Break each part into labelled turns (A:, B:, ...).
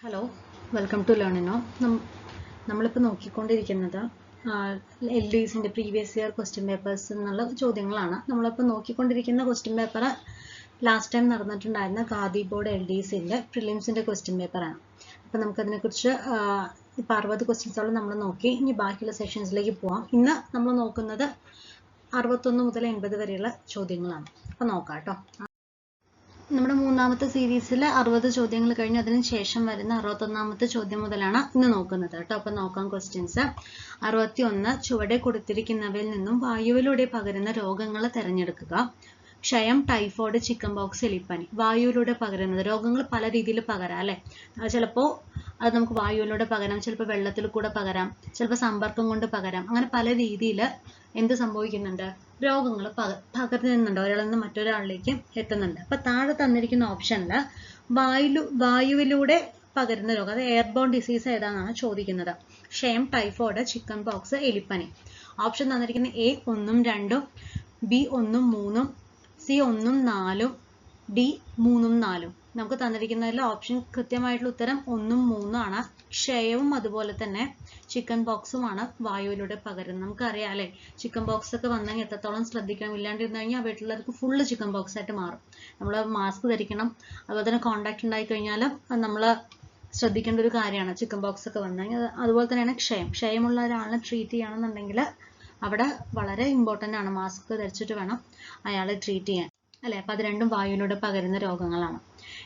A: Hello, welcome to ലേണിനോ. നമ്മളിപ്പോൾ നോക്കിക്കൊണ്ടിരിക്കുന്നത് എൽ ഡി എസിൻ്റെ പ്രീവിയസ് ഇയർ ക്വസ്റ്റ്യൻ പേപ്പേഴ്സ് എന്നുള്ള ചോദ്യങ്ങളാണ്. നമ്മളിപ്പോൾ നോക്കിക്കൊണ്ടിരിക്കുന്ന ക്വസ്റ്റ്യൻ പേപ്പർ ലാസ്റ്റ് ടൈം നടന്നിട്ടുണ്ടായിരുന്ന ഖാദി ബോർഡ് എൽ ഡി എസിൻ്റെ പ്രിലിംസിൻ്റെ ക്വസ്റ്റ്യൻ പേപ്പറാണ്. അപ്പോൾ നമുക്കതിനെക്കുറിച്ച് ഇപ്പോൾ 60 ക്വസ്റ്റ്യൻസോളം നമ്മൾ നോക്കി. ഇനി ബാക്കിയുള്ള സെഷൻസിലേക്ക് പോവാം. ഇന്ന് നമ്മൾ നോക്കുന്നത് 61 മുതൽ 80 വരെയുള്ള ചോദ്യങ്ങളാണ്. അപ്പോൾ നോക്കാം കേട്ടോ. നമ്മുടെ മൂന്നാമത്തെ സീരീസിൽ 60 ചോദ്യങ്ങൾ കഴിഞ്ഞ് അതിന് ശേഷം വരുന്ന 61ാമത്തെ ചോദ്യം മുതലാണ് ഇന്ന് നോക്കുന്നത് കേട്ടോ. അപ്പം നോക്കാം ക്വസ്റ്റ്യൻസ്. 61 ചുവടെ കൊടുത്തിരിക്കുന്നവയിൽ നിന്നും വായുവിലൂടെ പകരുന്ന രോഗങ്ങൾ തിരഞ്ഞെടുക്കുക. ക്ഷയം, ടൈഫോയിഡ്, ചിക്കൻ ബോക്സ്, എലിപ്പനി. വായുവിലൂടെ പകരുന്നത് രോഗങ്ങൾ പല രീതിയിൽ പകരാം അല്ലേ. ചിലപ്പോൾ അത് നമുക്ക് വായുവിലൂടെ പകരാം, ചിലപ്പോൾ വെള്ളത്തിൽ കൂടെ പകരാം, ചിലപ്പോൾ സമ്പർക്കം കൊണ്ട് പകരാം. അങ്ങനെ പല രീതിയിൽ എന്ത് സംഭവിക്കുന്നുണ്ട്, രോഗങ്ങൾ പകരുന്നുണ്ട്, ഒരാളിൽ നിന്ന് മറ്റൊരാളിലേക്ക് എത്തുന്നുണ്ട്. അപ്പൊ താഴെ തന്നിരിക്കുന്ന ഓപ്ഷനിൽ വായുവിലൂടെ പകരുന്ന രോഗം, അത് എയർബോൺ ഡിസീസ് ഏതാണെന്നാണ് ചോദിക്കുന്നത്. ക്ഷയം, ടൈഫോയിഡ്, ചിക്കൻ ബോക്സ്, എലിപ്പനി. ഓപ്ഷൻ തന്നിരിക്കുന്ന എ 1ഉം 2ഉം, ബി 1ഉം 3ഉം, സി 1ഉം 4ഉം, ഡി 3ഉം 4ഉം. നമുക്ക് തന്നിരിക്കുന്നതിൽ ഓപ്ഷൻ കൃത്യമായിട്ടുള്ള ഉത്തരം 1ഉം 3ഉം ആണ്. ക്ഷയവും അതുപോലെ തന്നെ ചിക്കൻ ബോക്സുമാണ് വായുവിലൂടെ പകരുന്നത്. നമുക്കറിയാം അല്ലേ, ചിക്കൻ ബോക്സ് ഒക്കെ വന്നെങ്കിൽ എത്രത്തോളം ശ്രദ്ധിക്കണം. ഇല്ലാണ്ടിരുന്നു കഴിഞ്ഞാൽ വീട്ടിലുള്ളവർക്ക് ഫുള്ള് ചിക്കൻ ബോക്സ് ആയിട്ട് മാറും. നമ്മൾ മാസ്ക് ധരിക്കണം. അതുപോലെ തന്നെ കോണ്ടാക്ട് ഉണ്ടായി കഴിഞ്ഞാൽ നമ്മൾ ശ്രദ്ധിക്കേണ്ട ഒരു കാര്യമാണ് ചിക്കൻ ബോക്സ് ഒക്കെ വന്നെങ്കിൽ. അതുപോലെ തന്നെയാണ് ക്ഷയമുള്ള ഒരാളിനെ ട്രീറ്റ് ചെയ്യണമെന്നുണ്ടെങ്കിൽ അവിടെ വളരെ ഇമ്പോർട്ടൻ്റ് ആണ്, മാസ്ക് ധരിച്ചിട്ട് വേണം അയാളെ ട്രീറ്റ് ചെയ്യാൻ അല്ലേ. അപ്പം അത് രണ്ടും വായുവിലൂടെ പകരുന്ന രോഗങ്ങളാണ്.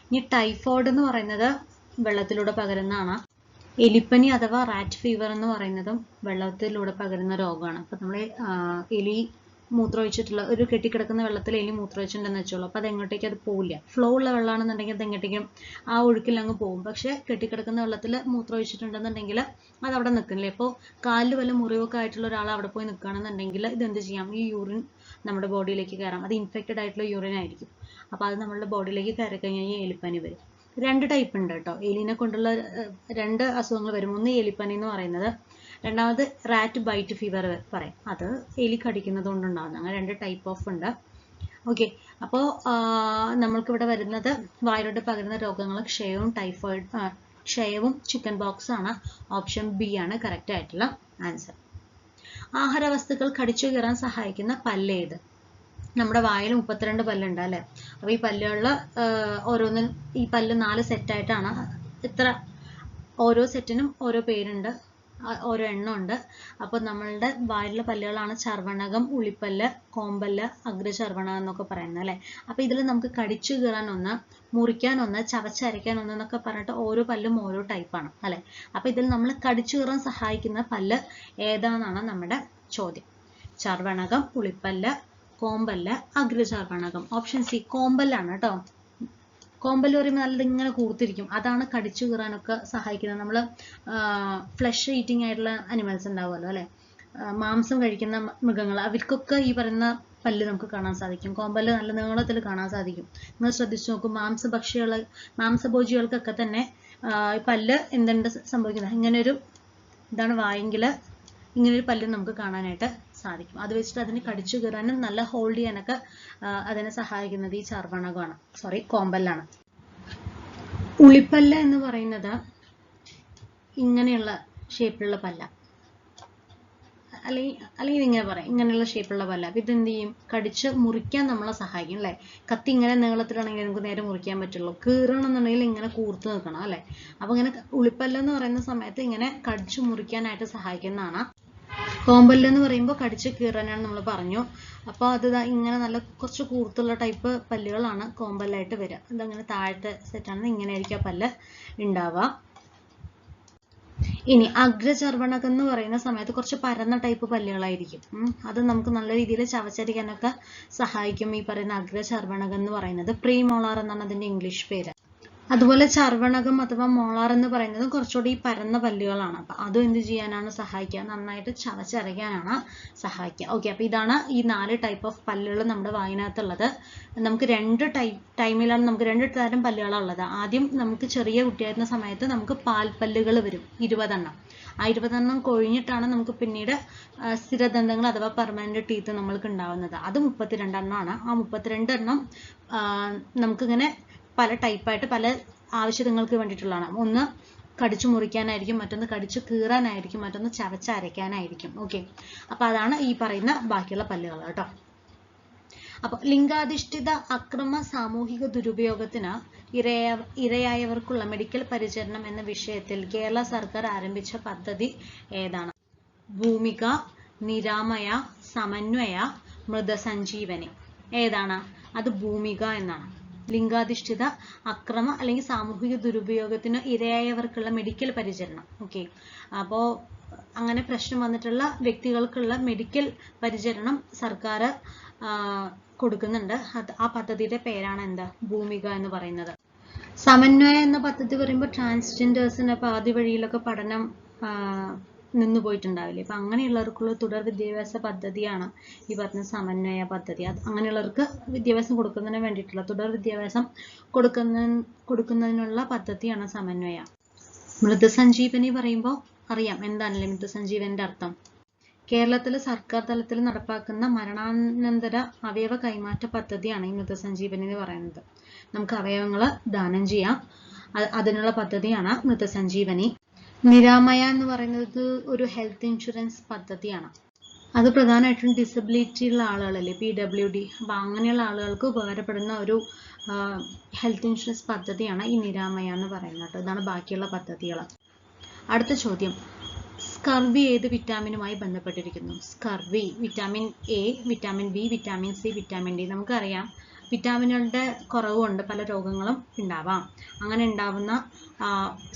A: ഇനി ടൈഫോയിഡ് എന്ന് പറയുന്നത് വെള്ളത്തിലൂടെ പകരുന്നതാണ്. എലിപ്പനി അഥവാ റാറ്റ് ഫീവർ എന്ന് പറയുന്നതും വെള്ളത്തിലൂടെ പകരുന്ന രോഗമാണ്. അപ്പം നമ്മൾ എലി മൂത്രമൊഴിച്ചിട്ടുള്ള ഒരു കെട്ടിക്കിടക്കുന്ന വെള്ളത്തിൽ എലി മൂത്രമൊഴിച്ചിട്ടുണ്ടെന്ന് വെച്ചോളൂ. അപ്പോൾ അത് എങ്ങോട്ടേക്കും അത് പോവില്ല. ഫ്ലോ ഉള്ള വെള്ളമാണെന്നുണ്ടെങ്കിൽ അത് എങ്ങോട്ടേക്കും ആ ഒഴുക്കിൽ അങ്ങ് പോകും. പക്ഷെ കെട്ടിക്കിടക്കുന്ന വെള്ളത്തിൽ മൂത്രമൊഴിച്ചിട്ടുണ്ടെന്നുണ്ടെങ്കിൽ അത് അവിടെ നിൽക്കില്ലേ. ഇപ്പോൾ കാലിൽ വല്ല മുറിവൊക്കെ ആയിട്ടുള്ള ഒരാൾ അവിടെ പോയി നിൽക്കുകയാണെന്നുണ്ടെങ്കിൽ ഇതെന്ത് ചെയ്യാം, ഈ യൂറിൻ നമ്മുടെ ബോഡിയിലേക്ക് കയറാം. അത് ഇൻഫെക്റ്റഡ് ആയിട്ടുള്ള യൂറിൻ ആയിരിക്കും. അപ്പോൾ അത് നമ്മുടെ ബോഡിയിലേക്ക് കയറി കഴിഞ്ഞാൽ എലിപ്പനി വരും. 2 ടൈപ്പ് ഉണ്ട് കേട്ടോ, എലിനെ കൊണ്ടുള്ള 2 അസുഖങ്ങൾ വരും. ഒന്ന് എലിപ്പനി എന്ന് പറയുന്നത്, രണ്ടാമത് റാറ്റ് ബൈറ്റ് ഫീവർ പറയും, അത് എലി കടിക്കുന്നത് കൊണ്ടുണ്ടാകുന്നത്. അങ്ങനെ 2 ടൈപ്പ് ഓഫ് ഉണ്ട്. ഓക്കെ, അപ്പോൾ നമ്മൾക്കിവിടെ വരുന്നത് വായിലൂടെ പകരുന്ന രോഗങ്ങൾ ക്ഷയവും ചിക്കൻ ബോക്സ് ആണ്. ഓപ്ഷൻ ബി ആണ് കറക്റ്റ് ആയിട്ടുള്ള ആൻസർ. ആഹാരവസ്തുക്കൾ കടിച്ചു കീറാൻ സഹായിക്കുന്ന പല്ലേത്? നമ്മുടെ വായിൽ 32 പല്ലുണ്ട് അല്ലേ. അപ്പോൾ ഈ പല്ലുകളിൽ ഓരോന്നും, ഈ പല്ല് 4 സെറ്റായിട്ടാണ്. ഓരോ സെറ്റിനും ഓരോ പേരുണ്ട്, ഓരോ എണ്ണമുണ്ട്. അപ്പോൾ നമ്മളുടെ വായിലുള്ള പല്ലുകളാണ് ചർവണകം, ഉളിപ്പല്ല്, കോമ്പല്ല്, അഗ്രചർവണകം എന്നൊക്കെ പറയുന്നത് അല്ലേ. അപ്പോൾ ഇതിൽ നമുക്ക് കടിച്ചു കീറാൻ ഒന്ന്, മുറിക്കാൻ ഒന്ന്, ചവച്ചരയ്ക്കാൻ ഒന്ന് എന്നൊക്കെ പറഞ്ഞിട്ട് ഓരോ പല്ലും ഓരോ ടൈപ്പാണ് അല്ലേ. അപ്പോൾ ഇതിൽ നമ്മൾ കടിച്ചു കീറാൻ സഹായിക്കുന്ന പല്ല് ഏതാണെന്നാണ് നമ്മുടെ ചോദ്യം. ചർവണകം, ഉളിപ്പല്ല്, കോമ്പല്ല്, അഗ്രചർവണകം. ഓപ്ഷൻ സി കോമ്പല്ലാണ് കേട്ടോ. കോമ്പല്ല് പറയുമ്പോൾ നല്ലതിങ്ങനെ കൂർത്തിരിക്കും, അതാണ് കടിച്ചു കീറാനൊക്കെ സഹായിക്കുന്നത്. നമ്മൾ ഫ്ലഷ് ഈറ്റിംഗ് ആയിട്ടുള്ള അനിമൽസ് ഉണ്ടാവുമല്ലോ അല്ലെ, മാംസം കഴിക്കുന്ന മൃഗങ്ങൾ, അവർക്കൊക്കെ ഈ പറയുന്ന പല്ല് നമുക്ക് കാണാൻ സാധിക്കും. കോമ്പല്ല് നല്ല നീളത്തിൽ കാണാൻ സാധിക്കും. നിങ്ങൾ ശ്രദ്ധിച്ചു നോക്കും, മാംസഭോജികൾക്കൊക്കെ തന്നെ പല്ല് എന്തുണ്ട് സംഭവിക്കുന്നത്, ഇങ്ങനൊരു ഇതാണ് വായെങ്കിൽ ഇങ്ങനൊരു പല്ല് നമുക്ക് കാണാനായിട്ട് സാധിക്കും. അത് വെച്ചിട്ട് അതിന് കടിച്ചു കീറാനും നല്ല ഹോൾഡ് ചെയ്യാനൊക്കെ അതിനെ സഹായിക്കുന്നത് ഈ ചർവണകമാണ്, കോമ്പല്ലാണ്. ഉളിപ്പല്ല് എന്ന് പറയുന്നത് ഇങ്ങനെയുള്ള ഷേപ്പിലുള്ള പല്ല, അല്ലെങ്കിൽ ഇങ്ങനെ പറയാം, ഇങ്ങനെയുള്ള ഷേപ്പുള്ള പല്ല. അപ്പം ഇതെന്ത് ചെയ്യും, കടിച്ച് മുറിക്കാൻ നമ്മളെ സഹായിക്കും അല്ലേ. കത്തി ഇങ്ങനെ നീളത്തിലാണെങ്കിൽ നമുക്ക് നേരെ മുറിക്കാൻ പറ്റുള്ളൂ. കീറണമെന്നുണ്ടെങ്കിൽ ഇങ്ങനെ കൂർത്ത് നിൽക്കണം അല്ലേ. അപ്പം ഇങ്ങനെ ഉളിപ്പല്ല് എന്ന് പറയുന്ന സമയത്ത് ഇങ്ങനെ കടിച്ചു മുറിക്കാനായിട്ട് സഹായിക്കുന്നതാണ്. കോമ്പല്ല് എന്ന് പറയുമ്പോൾ കടിച്ച് കീറാനാണ് നമ്മൾ പറഞ്ഞു. അപ്പോൾ അത് ഇങ്ങനെ നല്ല കുറച്ച് കൂർത്തുള്ള ടൈപ്പ് പല്ലുകളാണ് കോമ്പല്ലായിട്ട് വരിക. അതങ്ങനെ താഴത്തെ സെറ്റാണെന്ന് ഇങ്ങനെ ആയിരിക്കും ആ പല്ല് ഉണ്ടാവുക. ഇനി അഗ്രചർവണകം എന്ന് പറയുന്ന സമയത്ത് കുറച്ച് പരന്ന ടൈപ്പ് പല്ലുകളായിരിക്കും. അത് നമുക്ക് നല്ല രീതിയിൽ ചവച്ചരിക്കാനൊക്കെ സഹായിക്കും ഈ പറയുന്ന അഗ്രചർവണകം എന്ന് പറയുന്നത്. പ്രീമോളാർ എന്നാണ് അതിന്റെ ഇംഗ്ലീഷ് പേര്. അതുപോലെ ചർവണകം അഥവാ മോളാർ എന്ന് പറയുന്നത് കുറച്ചുകൂടി ഈ പരന്ന പല്ലുകളാണ്. അപ്പം അതും എന്ത് ചെയ്യാനാണ് സഹായിക്കുക, നന്നായിട്ട് ചവച്ചരയ്ക്കാനാണ് സഹായിക്കുക. ഓക്കെ, അപ്പോൾ ഇതാണ് ഈ 4 ടൈപ്പ് ഓഫ് പല്ലുകൾ നമ്മുടെ വായിനകത്തുള്ളത്. നമുക്ക് 2 ടൈമിലാണ് നമുക്ക് 2 തരം പല്ലുകളാണ് ഉള്ളത്. ആദ്യം നമുക്ക് ചെറിയ കുട്ടിയായിരുന്ന സമയത്ത് നമുക്ക് പാൽപ്പല്ലുകൾ വരും 20 എണ്ണം. ആ 20 എണ്ണം കൊഴിഞ്ഞിട്ടാണ് നമുക്ക് പിന്നീട് സ്ഥിരദന്തങ്ങൾ അഥവാ പെർമനന്റ് ടീത്ത് നമ്മൾക്ക് ഉണ്ടാവുന്നത്. അത് 32 എണ്ണമാണ്. ആ 32 എണ്ണം നമുക്കിങ്ങനെ പല ടൈപ്പായിട്ട് പല ആവശ്യങ്ങൾക്ക് വേണ്ടിയിട്ടുള്ളതാണ്. ഒന്ന് കടിച്ചു മുറിക്കാനായിരിക്കും, മറ്റൊന്ന് കടിച്ചു കീറാനായിരിക്കും, മറ്റൊന്ന് ചവച്ചരയ്ക്കാനായിരിക്കും. ഓക്കെ, അപ്പോൾ അതാണ് ഈ പറയുന്ന ബാക്കിയുള്ള പല്ലുകൾ കേട്ടോ. അപ്പോൾ ലിംഗാധിഷ്ഠിത അക്രമ സാമൂഹിക ദുരുപയോഗത്തിന് ഇരയായവർക്കുള്ള മെഡിക്കൽ പരിചരണം എന്ന വിഷയത്തിൽ കേരള സർക്കാർ ആരംഭിച്ച പദ്ധതി ഏതാണ്? ഭൂമിക, നിരാമയ, സമന്വയ, മൃതസഞ്ജീവനി. ഏതാണ്? അത് ഭൂമിക എന്നാണ്. ലിംഗാധിഷ്ഠിത അക്രമ അല്ലെങ്കിൽ സാമൂഹിക ദുരുപയോഗത്തിന് ഇരയായവർക്കുള്ള മെഡിക്കൽ പരിചരണം. ഓക്കെ, അപ്പോൾ അങ്ങനെ പ്രശ്നം വന്നിട്ടുള്ള വ്യക്തികൾക്കുള്ള മെഡിക്കൽ പരിചരണം സർക്കാർ കൊടുക്കുന്നുണ്ട്. ആ പദ്ധതിയുടെ പേരാണ് എന്താ? ഭൂമിക എന്ന് പറയുന്നത്. സമന്വയ എന്ന പദ്ധതി പറയുമ്പോൾ ട്രാൻസ്ജെൻഡേഴ്സിന് പാതി വഴിയിലൊക്കെ പഠനം നിന്നു പോയിട്ടുണ്ടാവില്ലേ, അപ്പം അങ്ങനെയുള്ളവർക്കുള്ള തുടർ വിദ്യാഭ്യാസ പദ്ധതിയാണ് ഈ പറഞ്ഞ സമന്വയ പദ്ധതി. അങ്ങനെയുള്ളവർക്ക് വിദ്യാഭ്യാസം കൊടുക്കുന്നതിന് വേണ്ടിയിട്ടുള്ള തുടർ വിദ്യാഭ്യാസം കൊടുക്കുന്നതിനുള്ള പദ്ധതിയാണ് സമന്വയ. മൃതസഞ്ജീവനി പറയുമ്പോൾ അറിയാം എന്താണല്ലേ മൃതസഞ്ജീവനിയുടെ അർത്ഥം? കേരളത്തിലെ സർക്കാർ തലത്തിൽ നടപ്പാക്കുന്ന മരണാനന്തര അവയവ കൈമാറ്റ പദ്ധതിയാണ് ഈ മൃതസഞ്ജീവനി എന്ന് പറയുന്നത്. നമുക്ക് അവയവങ്ങൾ ദാനം ചെയ്യാം, അതിനുള്ള പദ്ധതിയാണ് മൃതസഞ്ജീവനി. നിരാമയ എന്ന് പറയുന്നത് ഒരു ഹെൽത്ത് ഇൻഷുറൻസ് പദ്ധതിയാണ്. അത് പ്രധാനമായിട്ടും ഡിസബിലിറ്റി ഉള്ള ആളുകളല്ലേ, PWD, അപ്പം അങ്ങനെയുള്ള ആളുകൾക്ക് ഉപകാരപ്പെടുന്ന ഒരു ഹെൽത്ത് ഇൻഷുറൻസ് പദ്ധതിയാണ് ഈ നിരാമയ എന്ന് പറയുന്നത്. ഇതാണ് ബാക്കിയുള്ള പദ്ധതികൾ. അടുത്ത ചോദ്യം, സ്കർവി ഏത് വിറ്റാമിനുമായി ബന്ധപ്പെട്ടിരിക്കുന്നു? Scurvy vitamin A, vitamin B, vitamin C, vitamin D. നമുക്കറിയാം വിറ്റാമിനുകളുടെ കുറവ് കൊണ്ട് പല രോഗങ്ങളും ഉണ്ടാവാം. അങ്ങനെ ഉണ്ടാവുന്ന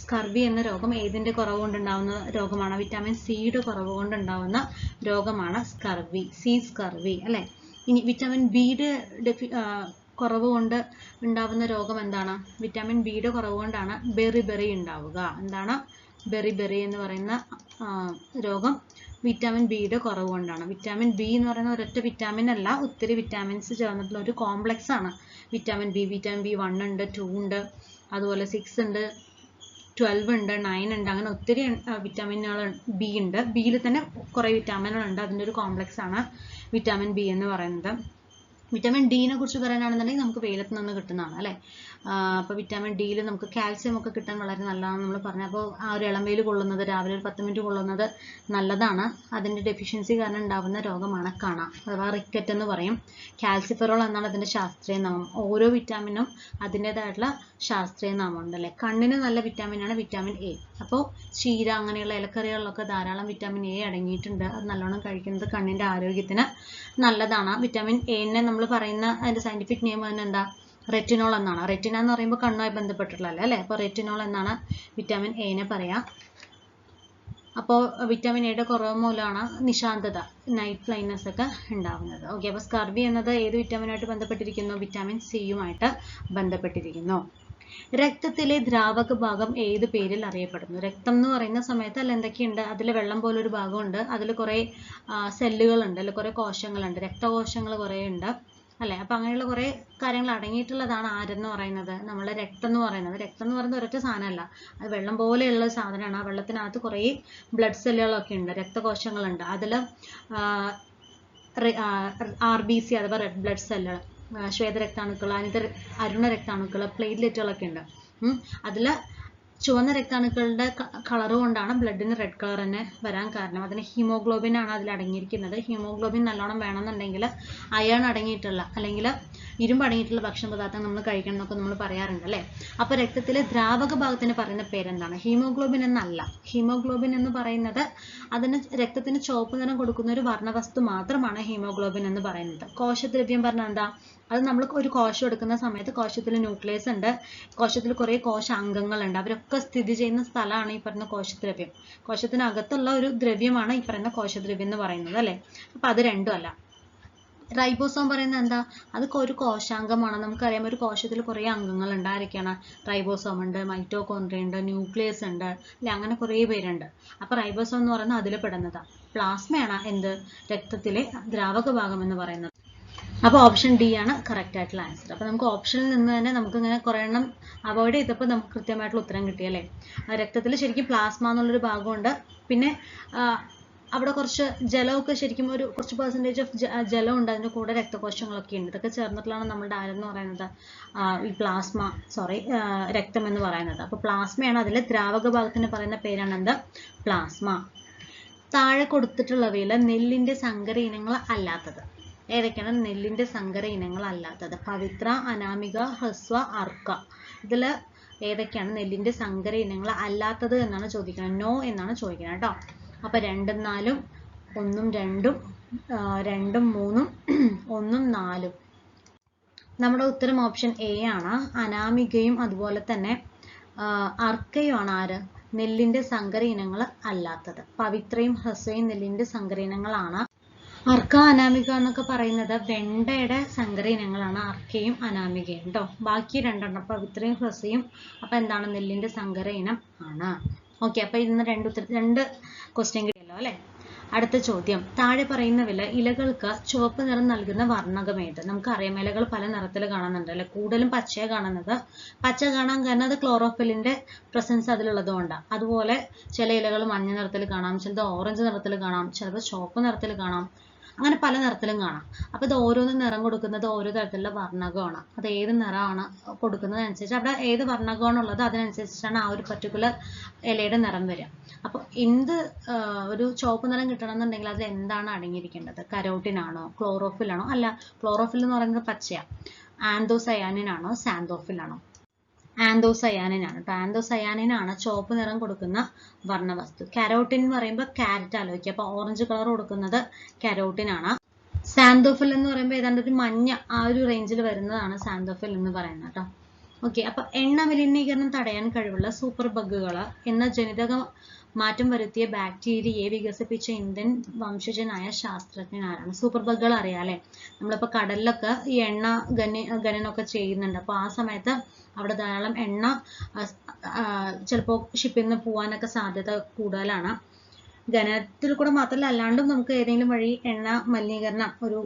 A: സ്കർവി എന്ന രോഗം ഏതിൻ്റെ കുറവ് കൊണ്ടുണ്ടാവുന്ന രോഗമാണ്? വിറ്റാമിൻ സിയുടെ കുറവ് കൊണ്ടുണ്ടാവുന്ന രോഗമാണ് സ്കർവി, സ്കർവി അല്ലേ. ഇനി വിറ്റാമിൻ ബിയുടെ കുറവ് കൊണ്ട് ഉണ്ടാവുന്ന രോഗം എന്താണ്? വിറ്റാമിൻ ബിയുടെ കുറവ് കൊണ്ടാണ് ബെറി ഉണ്ടാവുക. എന്താണ് ബെറി എന്ന് പറയുന്ന രോഗം? വിറ്റാമിൻ ബിയുടെ കുറവ് കൊണ്ടാണ്. വിറ്റാമിൻ ബി എന്ന് പറയുന്ന ഒരൊറ്റ വിറ്റാമിൻ അല്ല, ഒത്തിരി വിറ്റാമിൻസ് ചേർന്നിട്ടുള്ള ഒരു കോംപ്ലക്സ് ആണ് വിറ്റാമിൻ ബി. വിറ്റാമിൻ B1 ഉണ്ട്, 2 ഉണ്ട്, അതുപോലെ 6 ഉണ്ട്, 12 ഉണ്ട്, 9 ഉണ്ട്, അങ്ങനെ ഒത്തിരി വിറ്റാമിനുകൾ ബി ഉണ്ട്. ബിയിൽ തന്നെ കുറേ വിറ്റാമിനുകളുണ്ട്, അതിൻ്റെ ഒരു കോംപ്ലക്സ് ആണ് വിറ്റാമിൻ ബി എന്ന് പറയുന്നത്. വിറ്റാമിൻ ഡിനെ കുറിച്ച് പറയാനാണെന്നുണ്ടെങ്കിൽ നമുക്ക് വെയിലത്ത് നിന്ന് കിട്ടുന്നതാണ് അല്ലേ. അപ്പോൾ വിറ്റാമിൻ ഡിയിൽ നമുക്ക് കാൽസ്യം ഒക്കെ കിട്ടാൻ വളരെ നല്ലതാണെന്ന് നമ്മൾ പറഞ്ഞു. അപ്പോൾ ആ ഒരു ഇളം വെയിൽ കൊള്ളുന്നത്, രാവിലെ ഒരു 10 മിനിറ്റ് കൊള്ളുന്നത് നല്ലതാണ്. അതിൻ്റെ ഡെഫിഷ്യൻസി കാരണം ഉണ്ടാകുന്ന രോഗമാണ് കണ അഥവാ റിക്കറ്റ് എന്ന് പറയും. കാൽസിഫെറോൾ എന്നാണ് അതിൻ്റെ ശാസ്ത്രീയ നാമം. ഓരോ വിറ്റാമിനും അതിൻ്റെതായിട്ടുള്ള ശാസ്ത്രീയ നാമം ഉണ്ടല്ലേ. കണ്ണിന് നല്ല വിറ്റാമിനാണ് വിറ്റാമിൻ A. അപ്പോൾ ചീര അങ്ങനെയുള്ള ഇലക്കറികളിലൊക്കെ ധാരാളം വിറ്റാമിൻ A അടങ്ങിയിട്ടുണ്ട്. അത് നല്ലോണം കഴിക്കുന്നത് കണ്ണിൻ്റെ ആരോഗ്യത്തിന് നല്ലതാണ്. വിറ്റാമിൻ എന്നെ നമ്മൾ പറയുന്ന അതിൻ്റെ സയൻറ്റിഫിക് നെയിം തന്നെ എന്താ? റെറ്റിനോൾ എന്നാണ്. റെറ്റിന എന്ന് പറയുമ്പോൾ കണ്ണുമായി ബന്ധപ്പെട്ടിട്ടുള്ളതല്ലേ അല്ലേ. അപ്പോൾ റെറ്റിനോൾ എന്നാണ് വിറ്റാമിൻ എനെ പറയാം. അപ്പോൾ വിറ്റാമിൻ എയുടെ കുറവ് മൂലമാണ് നിശാന്തത, നൈറ്റ് ബ്ലൈൻഡ്നെസ് ഒക്കെ ഉണ്ടാവുന്നത്. ഓക്കെ, അപ്പോൾ സ്കർവി എന്നത് ഏത് വിറ്റാമിനായിട്ട് ബന്ധപ്പെട്ടിരിക്കുന്നു? വിറ്റാമിൻ സിയുമായിട്ട് ബന്ധപ്പെട്ടിരിക്കുന്നു. രക്തത്തിലെ ദ്രാവക ഭാഗം ഏത് പേരിൽ അറിയപ്പെടുന്നു? രക്തം എന്ന് പറയുന്ന സമയത്ത് അതിൽ എന്തൊക്കെയുണ്ട്? അതിൽ വെള്ളം പോലൊരു ഭാഗമുണ്ട്, അതിൽ കുറേ സെല്ലുകളുണ്ട്, അതിൽ കുറേ കോശങ്ങളുണ്ട്, രക്തകോശങ്ങൾ കുറേ ഉണ്ട് അല്ലേ. അപ്പം അങ്ങനെയുള്ള കുറേ കാര്യങ്ങൾ അടങ്ങിയിട്ടുള്ളതാണ് ആരെന്ന് പറയുന്നത്? നമ്മളെ രക്തം എന്ന് പറയുന്നത്. രക്തം എന്ന് പറയുന്നത് ഒരൊറ്റ സാധനമല്ല, അത് വെള്ളം പോലെയുള്ള സാധനമാണ്. ആ വെള്ളത്തിനകത്ത് കുറേ ബ്ലഡ് സെല്ലുകളൊക്കെ ഉണ്ട്, രക്തകോശങ്ങളുണ്ട്. അതിൽ RBC അഥവാ റെഡ് ബ്ലഡ് സെല്ലുകൾ, ശ്വേതരക്താണുക്കൾ, അരുണ രക്താണുക്കൾ, പ്ലേറ്റ്ലെറ്റുകളൊക്കെ ഉണ്ട്. അതിൽ ചുവന്ന രക്താണുക്കളുടെ കളർ കൊണ്ടാണ് ബ്ലഡിന് റെഡ് കളർ തന്നെ വരാൻ കാരണം. അതിന് ഹീമോഗ്ലോബിൻ ആണ് അതിൽ അടങ്ങിയിരിക്കുന്നത്. ഹീമോഗ്ലോബിൻ നല്ലോണം വേണമെന്നുണ്ടെങ്കിൽ അയൺ അടങ്ങിയിട്ടുള്ള അല്ലെങ്കിൽ ഇരുമ്പ് അടങ്ങിയിട്ടുള്ള ഭക്ഷണ പദാർത്ഥം നമ്മൾ കഴിക്കണം എന്നൊക്കെ നമ്മൾ പറയാറുണ്ട് അല്ലേ. അപ്പോൾ രക്തത്തിലെ ദ്രാവക ഭാഗത്തിന് പറയുന്ന പേരെന്താണ്? ഹീമോഗ്ലോബിൻ എന്നല്ല. ഹീമോഗ്ലോബിൻ എന്ന് പറയുന്നത് അതിന് രക്തത്തിന് ചുവപ്പ് നിറം കൊടുക്കുന്ന ഒരു വർണ്ണവസ്തു മാത്രമാണ് ഹീമോഗ്ലോബിൻ എന്ന് പറയുന്നത്. കോശദ്രവ്യം പറഞ്ഞാൽ എന്താ? അത് നമ്മൾ ഒരു കോശം എടുക്കുന്ന സമയത്ത് കോശത്തിൽ ന്യൂക്ലിയസ് ഉണ്ട്, കോശത്തിൽ കുറേ കോശാംഗങ്ങളുണ്ട്, അവരൊക്കെ സ്ഥിതി ചെയ്യുന്ന സ്ഥലമാണ് ഈ പറയുന്ന കോശദ്രവ്യം. കോശത്തിനകത്തുള്ള ഒരു ദ്രവ്യമാണ് ഈ പറയുന്ന കോശദ്രവ്യം എന്ന് പറയുന്നത് അല്ലേ. അപ്പം അത് രണ്ടും അല്ല. റൈബോസോം പറയുന്നത് എന്താ? അത് ഒരു കോശാംഗമാണ്. നമുക്കറിയാം ഒരു കോശത്തിൽ കുറേ അംഗങ്ങളുണ്ട്. ആരൊക്കെയാണ്? റൈബോസോം ഉണ്ട്, മൈറ്റോകോൺട്രിയ ഉണ്ട്, ന്യൂക്ലിയസ് ഉണ്ട് അല്ലെ, അങ്ങനെ കുറേ പേരുണ്ട്. അപ്പോൾ റൈബോസോം എന്ന് പറയുന്നത് അതിൽ പെടുന്നതാണ്. പ്ലാസ്മയാണ് എന്ത്? രക്തത്തിലെ ദ്രാവക ഭാഗം എന്ന് പറയുന്നത്. അപ്പോൾ ഓപ്ഷൻ ഡി ആണ് കറക്റ്റ് ആയിട്ടുള്ള ആൻസർ. അപ്പോൾ നമുക്ക് ഓപ്ഷനിൽ നിന്ന് തന്നെ നമുക്ക് ഇങ്ങനെ കുറേ എണ്ണം അവോയ്ഡ് ചെയ്തപ്പോൾ നമുക്ക് കൃത്യമായിട്ടുള്ള ഉത്തരം കിട്ടിയല്ലേ. രക്തത്തിൽ ശരിക്കും പ്ലാസ്മ എന്നുള്ളൊരു ഭാഗമുണ്ട്, പിന്നെ അവിടെ കുറച്ച് ജലമൊക്കെ ശരിക്കും ഒരു കുറച്ച് പെർസെൻറ്റേജ് ഓഫ് ജലം ഉണ്ട്, അതിൻ്റെ കൂടെ രക്തകോശങ്ങളൊക്കെ ഉണ്ട്. ഇതൊക്കെ ചേർന്നിട്ടുള്ളതാണ് നമ്മുടെ ആരെന്ന് പറയുന്നത് ഈ പ്ലാസ്മ രക്തം എന്ന് പറയുന്നത്. അപ്പോൾ പ്ലാസ്മയാണ് അതിൽ ദ്രാവക ഭാഗത്തിന് പറയുന്ന പേരാണ് എന്ത്? പ്ലാസ്മ. താഴെ കൊടുത്തിട്ടുള്ളവയിൽ നെല്ലിൻ്റെ സങ്കര ഇനങ്ങൾ അല്ലാത്തത് ഏതൊക്കെയാണ്? നെല്ലിൻ്റെ സങ്കര ഇനങ്ങൾ അല്ലാത്തത് പവിത്ര, അനാമിക, ഹ്രസ്വ, അർക്ക. ഇതിൽ ഏതൊക്കെയാണ് നെല്ലിൻ്റെ സങ്കര ഇനങ്ങൾ അല്ലാത്തത് എന്നാണ് ചോദിക്കുന്നത്. നോ എന്നാണ് ചോദിക്കുന്നത് കേട്ടോ. അപ്പോൾ 2 ഉം 4 ഉം 1 ഉം 2 ഉം 2 ഉം 3 ഉം 1 ഉം 4 ഉം. നമ്മുടെ ഉത്തരം ഓപ്ഷൻ എ ആണ്. അനാമികയും അതുപോലെ തന്നെ അർക്കയുമാണ് ആര്? നെല്ലിൻ്റെ സങ്കര ഇനങ്ങൾ അല്ലാത്തത്. പവിത്രയും ഹ്രസ്വയും നെല്ലിൻ്റെ സങ്കര ഇനങ്ങളാണ്. അർക്ക, അനാമിക എന്നൊക്കെ പറയുന്നത് വെണ്ടയുടെ സങ്കര ഇനങ്ങളാണ്, അർക്കയും അനാമികയും കേട്ടോ. ബാക്കി 2 പവിത്രയും ഹ്രസ്വയും അപ്പം എന്താണ്? നെല്ലിൻ്റെ സങ്കര ഇനം ആണ്. ഓക്കെ, അപ്പോൾ ഇന്ന് 2 ക്വസ്റ്റ്യൻ കിട്ടിയല്ലോ അല്ലേ? അടുത്ത ചോദ്യം, താഴെ പറയുന്നവയിൽ ഇലകൾക്ക് ചുവപ്പ് നിറം നൽകുന്ന വർണ്ണകമേത്? നമുക്കറിയാം ഇലകൾ പല നിറത്തിൽ കാണുന്നുണ്ട് അല്ലെ. കൂടുതലും പച്ചയാണ് കാണുന്നത്. പച്ച കാണാൻ കാരണം അത് ക്ലോറോഫിലിന്റെ പ്രസൻസ് അതിലുള്ളതുകൊണ്ടാണ്. അതുപോലെ ചില ഇലകൾ മഞ്ഞ നിറത്തിൽ കാണാം, ചിലത് ഓറഞ്ച് നിറത്തിൽ കാണാം, ചിലത് ചുവപ്പ് നിറത്തിൽ കാണാം, അങ്ങനെ പല നിറത്തിലും കാണാം. അപ്പോൾ ഇത് ഓരോന്നും നിറം കൊടുക്കുന്നത് ഓരോ തരത്തിലുള്ള വർണ്ണകമാണ്. അത് ഏത് നിറമാണ് കൊടുക്കുന്നതനുസരിച്ച് അവിടെ ഏത് വർണ്ണകമാണുള്ളത് അതിനനുസരിച്ചിട്ടാണ് ആ ഒരു പർട്ടിക്കുലർ ഇലയുടെ നിറം വരിക. അപ്പോൾ എന്ത് ഒരു ചുവപ്പ് നിറം കിട്ടണമെന്നുണ്ടെങ്കിൽ അതിൽ എന്താണ് അടങ്ങിയിരിക്കേണ്ടത്? കരോട്ടിൻ ആണോ, ക്ലോറോഫിൽ ആണോ? അല്ല, ക്ലോറോഫിൽ എന്ന് പറയുന്നത് പച്ചയാണ്. ആന്തോസയാനിൻ ആണോ, സാന്തോഫിൽ ആണോ? ആന്തോസയാനിൻ ആണ്. ആന്തോസയാനിൻ ആണ് ചുവപ്പ് നിറം കൊടുക്കുന്ന വർണ്ണവസ്തു. കരോട്ടിൻ എന്ന് പറയുമ്പോൾ ക്യാരറ്റ് ആലോചിക്കുക. അപ്പോൾ ഓറഞ്ച് കളർ കൊടുക്കുന്നത് കരോട്ടിൻ ആണ്. സാന്തോഫിൽ എന്ന് പറയുമ്പോൾ ഏതാണ്ട് ഒരു മഞ്ഞ ആ ഒരു റേഞ്ചിൽ വരുന്നതാണ് സാന്തോഫിൽ എന്ന് പറയുന്നത് കേട്ടോ. ഓക്കെ, അപ്പോൾ എണ്ണ മലിനീകരണം തടയാൻ കഴിവുള്ള സൂപ്പർ ബഗുകൾ എന്ന ജനിതക മാറ്റം വരുത്തിയ ബാക്ടീരിയയെ വികസിപ്പിച്ച ഇന്ത്യൻ വംശജനായ ശാസ്ത്രജ്ഞൻ ആരാണ്? സൂപ്പർ ബഗുകൾ അറിയാലേ, നമ്മളിപ്പോൾ കടലിലൊക്കെ ഈ എണ്ണ ഖനനമൊക്കെ ചെയ്യുന്നുണ്ട്. അപ്പോൾ ആ സമയത്ത് അവിടെ ധാരാളം എണ്ണ ചിലപ്പോൾ ഷിപ്പിൽ നിന്ന് പോകാനൊക്കെ സാധ്യത കൂടുതലാണ്. ഖനനത്തിൽ കൂടെ മാത്രമല്ല അല്ലാണ്ടും നമുക്ക് ഏതെങ്കിലും വഴി എണ്ണ മലിനീകരണം ഒരു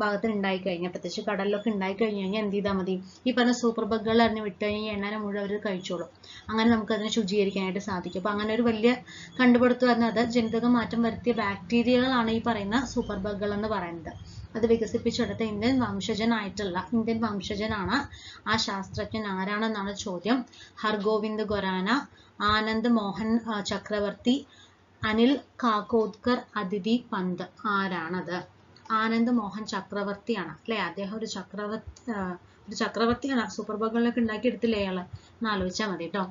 A: ഭാഗത്ത് ഉണ്ടായി കഴിഞ്ഞാൽ, പ്രത്യേകിച്ച് കടലിലൊക്കെ ഉണ്ടായി കഴിഞ്ഞു കഴിഞ്ഞാൽ എന്ത് ചെയ്താൽ മതി? ഈ പറഞ്ഞ സൂപ്പർ ബഗുകൾ അറിഞ്ഞ് വിട്ട് കഴിഞ്ഞാൽ എണ്ണനെ മുഴുവൻ അവർ കഴിച്ചോളും. അങ്ങനെ നമുക്ക് അതിനെ ശുചീകരിക്കാനായിട്ട് സാധിക്കും. അപ്പോൾ അങ്ങനെ ഒരു വലിയ കണ്ടുപിടുത്തം വരുന്നത് ജനിതക മാറ്റം വരുത്തിയ ബാക്ടീരിയകളാണ് ഈ പറയുന്ന സൂപ്പർ ബഗുകൾ എന്ന് പറയുന്നത്. അത് വികസിപ്പിച്ചെടുത്ത ഇന്ത്യൻ വംശജനാണ്. ആ ശാസ്ത്രജ്ഞൻ ആരാണെന്നാണ് ചോദ്യം. ഹർഗോവിന്ദ് ഖൊറാന, ആനന്ദ് മോഹൻ ചക്രവർത്തി, അനിൽ കാക്കോദ്കർ, അതിഥി പന്ത്. ആരാണത്? ആനന്ദ് മോഹൻ ചക്രവർത്തിയാണ് അല്ലെ. അദ്ദേഹം ഒരു ചക്രവർത്തിയാണ്. സൂപ്പർ ബഗുകളൊക്കെ ഉണ്ടാക്കിയെടുത്തില്ലേ അയാള് എന്ന് ആലോചിച്ചാൽ മതി കേട്ടോ.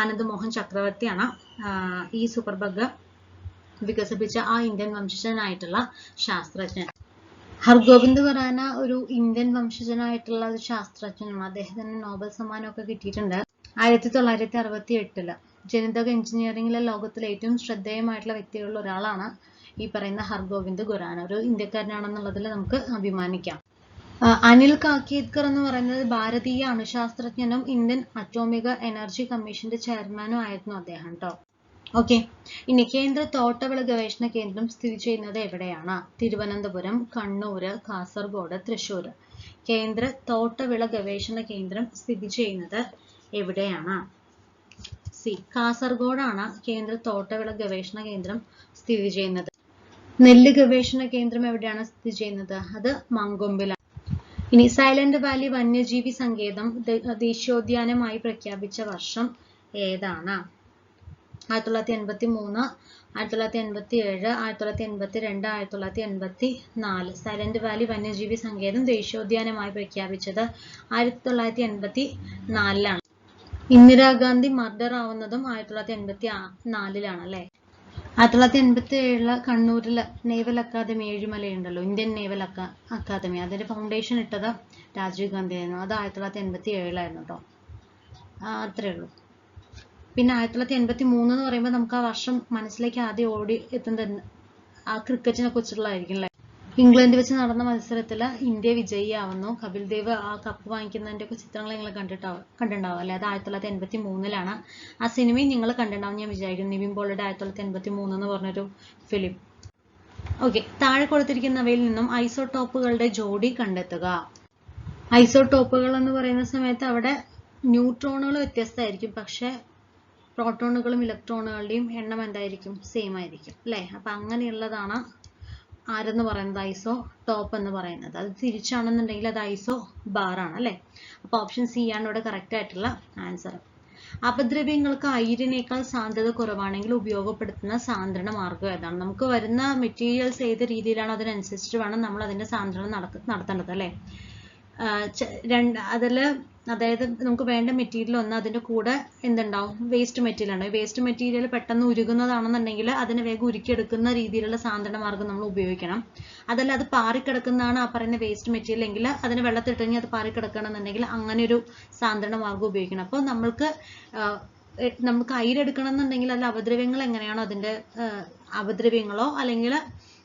A: ആനന്ദ് മോഹൻ ചക്രവർത്തിയാണ് ഈ സൂപ്പർ ബഗ് വികസിപ്പിച്ച ആ ഇന്ത്യൻ വംശജനായിട്ടുള്ള ശാസ്ത്രജ്ഞൻ. ഹർഗോവിന്ദ് ഖൊറാന ഒരു ഇന്ത്യൻ വംശജനായിട്ടുള്ള ഒരു ശാസ്ത്രജ്ഞനാണ്. അദ്ദേഹത്തിന് നോബൽ സമ്മാനമൊക്കെ കിട്ടിയിട്ടുണ്ട് 1968. ജനിതക എഞ്ചിനീയറിംഗിലെ ലോകത്തിലെ ഏറ്റവും ശ്രദ്ധേയമായിട്ടുള്ള വ്യക്തികളിൽ ഒരാളാണ് ഈ പറയുന്ന ഹർഗോവിന്ദ് ഖൊറാന. ഒരു ഇന്ത്യക്കാരനാണെന്നുള്ളതിൽ നമുക്ക് അഭിമാനിക്കാം. അനിൽ കാക്കേദ്കർ എന്ന് പറയുന്നത് ഭാരതീയ അണുശാസ്ത്രജ്ഞനും ഇന്ത്യൻ അറ്റോമിക എനർജി കമ്മീഷന്റെ ചെയർമാനും ആയിരുന്നു അദ്ദേഹം കേട്ടോ. ഓക്കെ, ഇനി കേന്ദ്ര തോട്ടവിള ഗവേഷണ കേന്ദ്രം സ്ഥിതി ചെയ്യുന്നത് എവിടെയാണ്? തിരുവനന്തപുരം, കണ്ണൂര്, കാസർഗോഡ്, തൃശ്ശൂർ. കേന്ദ്ര തോട്ടവിള ഗവേഷണ കേന്ദ്രം സ്ഥിതി ചെയ്യുന്നത് എവിടെയാണ്? സി, കാസർഗോഡാണ് കേന്ദ്ര തോട്ടവിള ഗവേഷണ കേന്ദ്രം സ്ഥിതി ചെയ്യുന്നത്. നെല്ല് ഗവേഷണ കേന്ദ്രം എവിടെയാണ് സ്ഥിതി ചെയ്യുന്നത്? അത് മങ്കൊമ്പിലാണ്. ഇനി സൈലന്റ് വാലി വന്യജീവി സങ്കേതം ദേശീയോദ്യാനമായി പ്രഖ്യാപിച്ച വർഷം ഏതാണ്? 1983, 1987, 1982, 1984. സൈലന്റ് വാലി വന്യജീവി സങ്കേതം ദേശീയോദ്യാനമായി പ്രഖ്യാപിച്ചത് 1984 ഇന്ദിരാഗാന്ധി മർഡർ ആവുന്നതും 1984 അല്ലേ. 1987 കണ്ണൂരിൽ നേവൽ അക്കാദമി ഏഴിമലയുണ്ടല്ലോ, ഇന്ത്യൻ നേവൽ അക്കാദമി, അതിന്റെ ഫൗണ്ടേഷൻ ഇട്ടത് രാജീവ് ഗാന്ധി ആയിരുന്നു. അത് 1987 കേട്ടോ. അത്രേ ഉള്ളൂ. പിന്നെ 1983 എന്ന് പറയുമ്പോൾ നമുക്ക് ആ വർഷം മനസ്സിലേക്ക് ആദ്യം ഓടി എത്തുന്നത് ആ ക്രിക്കറ്റിനെ കുറിച്ചുള്ളതായിരിക്കും അല്ലേ. ഇംഗ്ലണ്ട് വെച്ച് നടന്ന മത്സരത്തിൽ ഇന്ത്യ വിജയിയാവുന്നു. കപിൽ ദേവ് ആ കപ്പ് വാങ്ങിക്കുന്നതിന്റെ ഒക്കെ ചിത്രങ്ങൾ നിങ്ങൾ കണ്ടിട്ടുണ്ടാവും അല്ലെ. അത് 1983 ആ സിനിമയും നിങ്ങൾ കണ്ടിട്ടുണ്ടാവും ഞാൻ വിചാരിക്കുന്നു. നിവിൻ പോളിയുടെ 1983 എന്ന് പറഞ്ഞൊരു ഫിലിം. ഓക്കെ, താഴെ കൊടുത്തിരിക്കുന്നവയിൽ നിന്നും ഐസോടോപ്പുകളുടെ ജോഡി കണ്ടെത്തുക. ഐസോടോപ്പുകൾ എന്ന് പറയുന്ന സമയത്ത് അവിടെ ന്യൂട്രോണുകൾ വ്യത്യസ്തമായിരിക്കും, പക്ഷെ പ്രോട്ടോണുകളും ഇലക്ട്രോണുകളുടെയും എണ്ണം എന്തായിരിക്കും? സെയിം ആയിരിക്കും അല്ലേ? അപ്പം അങ്ങനെയുള്ളതാണ് ആരെന്ന് പറയുന്നത്? ഐസോ ടോപ്പ് എന്ന് പറയുന്നത്. അത് തിരിച്ചാണെന്നുണ്ടെങ്കിൽ അത് ഐസോ ബാർ ആണ് അല്ലേ? അപ്പോൾ ഓപ്ഷൻ സി ആണ് ഇവിടെ കറക്റ്റ് ആയിട്ടുള്ള ആൻസർ. അപദ്രവ്യങ്ങൾക്ക് അയിരിനേക്കാൾ സാന്ദ്രത കുറവാണെങ്കിൽ ഉപയോഗപ്പെടുത്തുന്ന സാന്ദ്രണ മാർഗം ഏതാണ്? നമുക്ക് വരുന്ന മെറ്റീരിയൽസ് ഏത് രീതിയിലാണ് അതിനനുസരിച്ചിട്ട് വേണം നമ്മൾ അതിന്റെ സാന്ദ്രണം നടത്തേണ്ടത് അല്ലേ? അതായത് നമുക്ക് വേണ്ട മെറ്റീരിയൽ ഒന്ന്, അതിന്റെ കൂടെ എന്തുണ്ടാവും? വേസ്റ്റ് മെറ്റീരിയൽ ഉണ്ടാവും. വേസ്റ്റ് മെറ്റീരിയൽ പെട്ടെന്ന് ഉരുകുന്നതാണെന്നുണ്ടെങ്കിൽ അതിനെ വേഗം ഉരുക്കിയെടുക്കുന്ന രീതിയിലുള്ള സാന്ദ്രണ മാർഗം നമ്മൾ ഉപയോഗിക്കണം. അതല്ല അത് പാറിക്കിടക്കുന്നതാണ് ആ പറയുന്ന വേസ്റ്റ് മെറ്റീരിയൽ എങ്കിൽ അതിന് വെള്ളത്തിട്ട് കഴിഞ്ഞാൽ അത് പാറിക്കിടക്കണമെന്നുണ്ടെങ്കിൽ അങ്ങനെ ഒരു സാന്ദ്രണ മാർഗം ഉപയോഗിക്കണം. അപ്പോൾ നമുക്ക് അയിരെടുക്കണം എന്നുണ്ടെങ്കിൽ അതിൽ അപദ്രവ്യങ്ങൾ എങ്ങനെയാണോ അതിന്റെ അപദ്രവ്യങ്ങളോ അല്ലെങ്കിൽ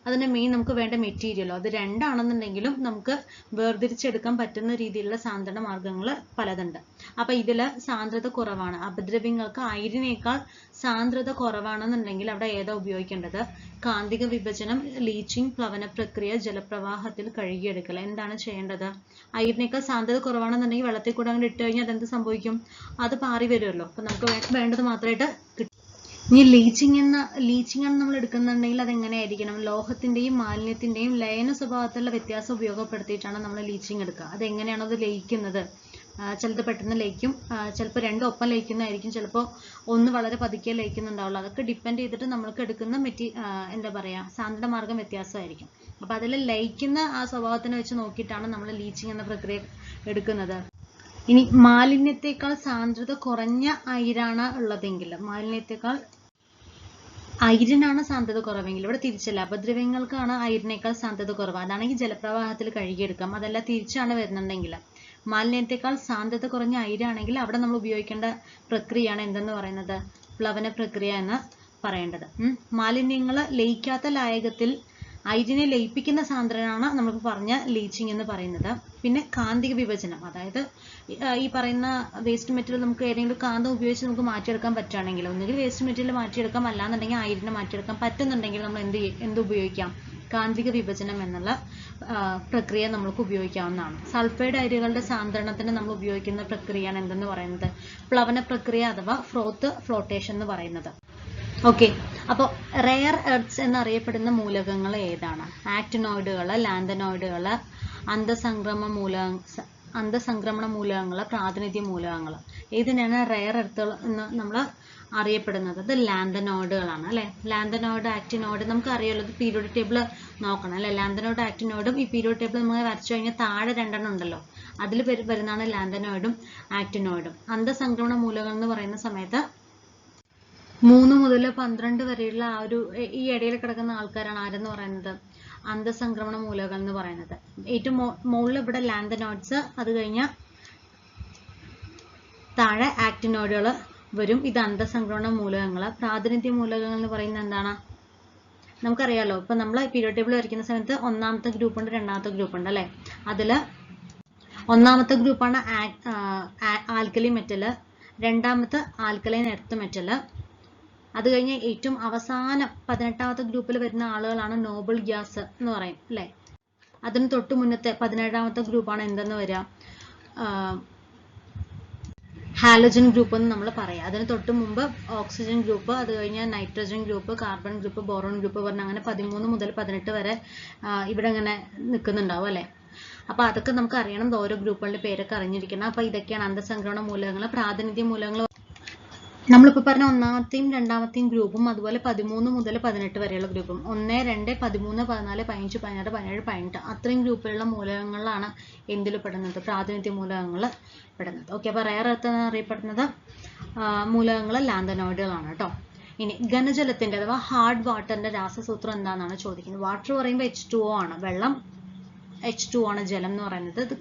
A: അതിന് മെയിൻ നമുക്ക് വേണ്ട മെറ്റീരിയലോ അത് രണ്ടാണെന്നുണ്ടെങ്കിലും നമുക്ക് വേർതിരിച്ചെടുക്കാൻ പറ്റുന്ന രീതിയിലുള്ള സാന്ദ്രണ മാർഗങ്ങൾ പലതുണ്ട്. അപ്പൊ ഇതില് സാന്ദ്രത കുറവാണ്, അപദ്രവ്യങ്ങൾക്ക് അയിരിനേക്കാൾ സാന്ദ്രത കുറവാണെന്നുണ്ടെങ്കിൽ അവിടെ ഏതാ ഉപയോഗിക്കേണ്ടത്? കാന്തിക വിഭജനം, ലീച്ചിങ്, പ്ലവന പ്രക്രിയ, ജലപ്രവാഹത്തിൽ കഴുകിയെടുക്കൽ. എന്താണ് ചെയ്യേണ്ടത്? അയിരിനേക്കാൾ സാന്ദ്രത കുറവാണെന്നുണ്ടെങ്കിൽ വെള്ളത്തിൽ കൂടെ അങ്ങോട്ട് ഇട്ട് കഴിഞ്ഞാൽ അതെന്ത് സംഭവിക്കും? അത് പാറി വരുമല്ലോ. അപ്പൊ നമുക്ക് വേണ്ടത് മാത്രമായിട്ട് കിട്ടും. ഇനി ലീച്ചിങ് ആണ് നമ്മൾ എടുക്കുന്നുണ്ടെങ്കിൽ അത് എങ്ങനെയായിരിക്കണം? ലോഹത്തിന്റെയും മാലിന്യത്തിന്റെയും ലയന സ്വഭാവത്തിലുള്ള വ്യത്യാസം ഉപയോഗപ്പെടുത്തിയിട്ടാണ് നമ്മൾ ലീച്ചിങ് എടുക്കുക. അത് എങ്ങനെയാണോ അത് ലയിക്കുന്നത്? ചിലത് പെട്ടെന്ന് ലയിക്കും, ചിലപ്പോൾ രണ്ടും ഒപ്പം ലയിക്കുന്നതായിരിക്കും, ചിലപ്പോൾ ഒന്ന് വളരെ പതുക്കെ ലയിക്കുന്നുണ്ടാവുള്ളൂ. അതൊക്കെ ഡിപ്പെൻഡ് ചെയ്തിട്ട് നമ്മൾക്ക് എടുക്കുന്ന സാന്ദ്രണ മാർഗം വ്യത്യാസമായിരിക്കും. അപ്പൊ അതിൽ ലയിക്കുന്ന ആ സ്വഭാവത്തിനെ വെച്ച് നോക്കിയിട്ടാണ് നമ്മൾ ലീച്ചിങ് എന്ന പ്രക്രിയ എടുക്കുന്നത്. ഇനി മാലിന്യത്തെക്കാൾ സാന്ദ്രത കുറഞ്ഞ അയിരാണ് ഉള്ളതെങ്കിൽ, മാലിന്യത്തെക്കാൾ അയിരിനാണ് സാന്ദ്രത കുറവെങ്കിൽ, ഇവിടെ തിരിച്ചല്ല, അപദ്രവ്യങ്ങൾക്കാണ് അയിരിനേക്കാൾ സാന്ദ്രത കുറവ്, അതാണെങ്കിൽ ജലപ്രവാഹത്തിൽ കഴുകിയെടുക്കാം. അതല്ല തിരിച്ചാണ് വരുന്നുണ്ടെങ്കിൽ, മാലിന്യത്തെക്കാൾ സാന്ദ്രത കുറഞ്ഞ അയിരാണെങ്കിൽ അവിടെ നമ്മൾ ഉപയോഗിക്കേണ്ട പ്രക്രിയയാണ് എന്തെന്ന് പറയുന്നത്? പ്ലവന പ്രക്രിയ എന്ന് പറയേണ്ടത്. മാലിന്യങ്ങൾ ലയിക്കാത്ത ലായകത്തിൽ അയിരിനെ ലയിപ്പിക്കുന്ന സാന്ദ്രനാണ് നമുക്ക് പറഞ്ഞ ലീച്ചിങ് എന്ന് പറയുന്നത്. പിന്നെ കാന്തിക വിഭജനം, അതായത് ഈ പറയുന്ന വേസ്റ്റ് മെറ്റീരിയൽ നമുക്ക് ഏതെങ്കിലും കാന്തം ഉപയോഗിച്ച് നമുക്ക് മാറ്റിയെടുക്കാൻ പറ്റുകയാണെങ്കിൽ, ഒന്നുകിൽ വേസ്റ്റ് മെറ്റീരിയൽ മാറ്റിയെടുക്കാം, അല്ലാന്നുണ്ടെങ്കിൽ അയിരിനെ മാറ്റിയെടുക്കാൻ പറ്റുന്നുണ്ടെങ്കിൽ നമ്മൾ എന്ത് ഉപയോഗിക്കാം? കാന്തിക വിഭജനം എന്നുള്ള പ്രക്രിയ നമുക്ക് ഉപയോഗിക്കാവുന്നതാണ്. സൾഫൈഡ് അയിരുകളുടെ സാന്ദ്രണത്തിന് നമ്മൾ ഉപയോഗിക്കുന്ന പ്രക്രിയയാണ് എന്തെന്ന് പറയുന്നത്? പ്ലവന പ്രക്രിയ അഥവാ ഫ്ലോട്ടേഷൻ എന്ന് പറയുന്നത്. ഓക്കെ, അപ്പോൾ റെയർ എർത്ത്സ് എന്നറിയപ്പെടുന്ന മൂലകങ്ങൾ ഏതാണ്? ആക്ടിനോയിഡുകൾ, ലാന്തനോയിഡുകൾ, അന്തസംക്രമണ മൂലകങ്ങൾ, പ്രാതിനിധ്യ മൂലകങ്ങൾ. ഇതിനാണ് റെയർ എർത്തുകൾ എന്ന് നമ്മൾ അറിയപ്പെടുന്നത്? ഇത് ലാന്തനോയിഡുകളാണ് അല്ലെ? ലാന്തനോയിഡ്, ആക്ടിനോയിഡ് നമുക്ക് അറിയാലോ. ഇത് പീരിയോഡിക് ടേബിൾ നോക്കണം അല്ലെ? ലാന്തനോയിഡ്, ആക്ടിനോയിഡും ഈ പീരിയോഡിക് ടേബിൾ നമ്മൾ വരച്ചു കഴിഞ്ഞാൽ താഴെ രണ്ടെണ്ണം ഉണ്ടല്ലോ, അതിൽ വരുന്നതാണ് ലാന്തനോയിഡും ആക്ടിനോയിഡും. അന്തസംക്രമണ മൂലകങ്ങൾ എന്ന് പറയുന്ന സമയത്ത് 3 മുതൽ 12 വരെയുള്ള ആ ഒരു ഈ ഇടയിൽ കിടക്കുന്ന ആൾക്കാരാണ് ആരെന്ന് പറയുന്നത്? അന്തസംക്രമണ മൂലകങ്ങൾ എന്ന് പറയുന്നത്. ഏറ്റവും മുകളിൽ ഇവിടെ ലാന്തനോയിഡ്സ്, അത് കഴിഞ്ഞാൽ താഴെ ആക്ടിനോയിഡുകൾ വരും. ഇത് അന്തസംക്രമണ മൂലകങ്ങൾ. പ്രാതിനിധ്യ മൂലകങ്ങൾ എന്ന് പറയുന്നത് എന്താണ്? നമുക്കറിയാലോ, ഇപ്പൊ നമ്മൾ പീരിയോഡിക് ടേബിൾ വരയ്ക്കുന്ന സമയത്ത് ഒന്നാമത്തെ ഗ്രൂപ്പ് ഉണ്ട്, രണ്ടാമത്തെ ഗ്രൂപ്പ് ഉണ്ട് അല്ലെ? അതില് ഒന്നാമത്തെ ഗ്രൂപ്പാണ് ആൽക്കലി മെറ്റല്, രണ്ടാമത്തെ ആൽക്കലൈൻ എർത്ത് മെറ്റല്. അത് കഴിഞ്ഞ് ഏറ്റവും അവസാനം 18ാമത്തെ ഗ്രൂപ്പിൽ വരുന്ന ആളുകളാണ് നോബിൾ ഗ്യാസ് എന്ന് പറയും അല്ലെ? അതിന് തൊട്ട് മുന്നത്തെ 17ാമത്തെ ഗ്രൂപ്പാണ് എന്തെന്ന് വരിക? ഹാലജൻ ഗ്രൂപ്പ് എന്ന് നമ്മൾ പറയാം. അതിന് തൊട്ട് മുമ്പ് ഓക്സിജൻ ഗ്രൂപ്പ്, അത് കഴിഞ്ഞാൽ nitrogen group, carbon group, boron group പറഞ്ഞ അങ്ങനെ 13 മുതൽ 18 വരെ ഇവിടെ ഇങ്ങനെ നിൽക്കുന്നുണ്ടാവും അല്ലെ? അപ്പൊ അതൊക്കെ നമുക്ക് അറിയണം, ഓരോ ഗ്രൂപ്പുകളുടെ പേരൊക്കെ അറിഞ്ഞിരിക്കണം. അപ്പൊ ഇതൊക്കെയാണ് അന്തസംക്രമണ മൂലകങ്ങൾ. പ്രാതിനിധ്യ മൂലകങ്ങൾ നമ്മളിപ്പോൾ പറഞ്ഞ ഒന്നാമത്തെയും രണ്ടാമത്തെയും ഗ്രൂപ്പും അതുപോലെ 13 മുതൽ 18 വരെയുള്ള ഗ്രൂപ്പും 1, 2, 13, 14, 15, 16, 17, 18 അത്രയും ഗ്രൂപ്പിലുള്ള മൂലകങ്ങളാണ് എന്തിൽ പെടുന്നത്? പ്രാതിനിധ്യ മൂലകങ്ങൾ പെടുന്നത്. ഓക്കെ, അപ്പോൾ റെയർ എർത്ത് എന്നറിയപ്പെടുന്നത് മൂലകങ്ങൾ ലാന്തനോയിഡുകളാണ് കേട്ടോ. ഇനി ഘനജലത്തിന്റെ അഥവാ ഹാർഡ് വാട്ടറിന്റെ രാസസൂത്രം എന്താണെന്നാണ് ചോദിക്കുന്നത്. വാട്ടർ പറയുമ്പോൾ H2O ആണ്, വെള്ളം H2O ആണ്, ജലം എന്ന് പറയുന്നത്. ഇത്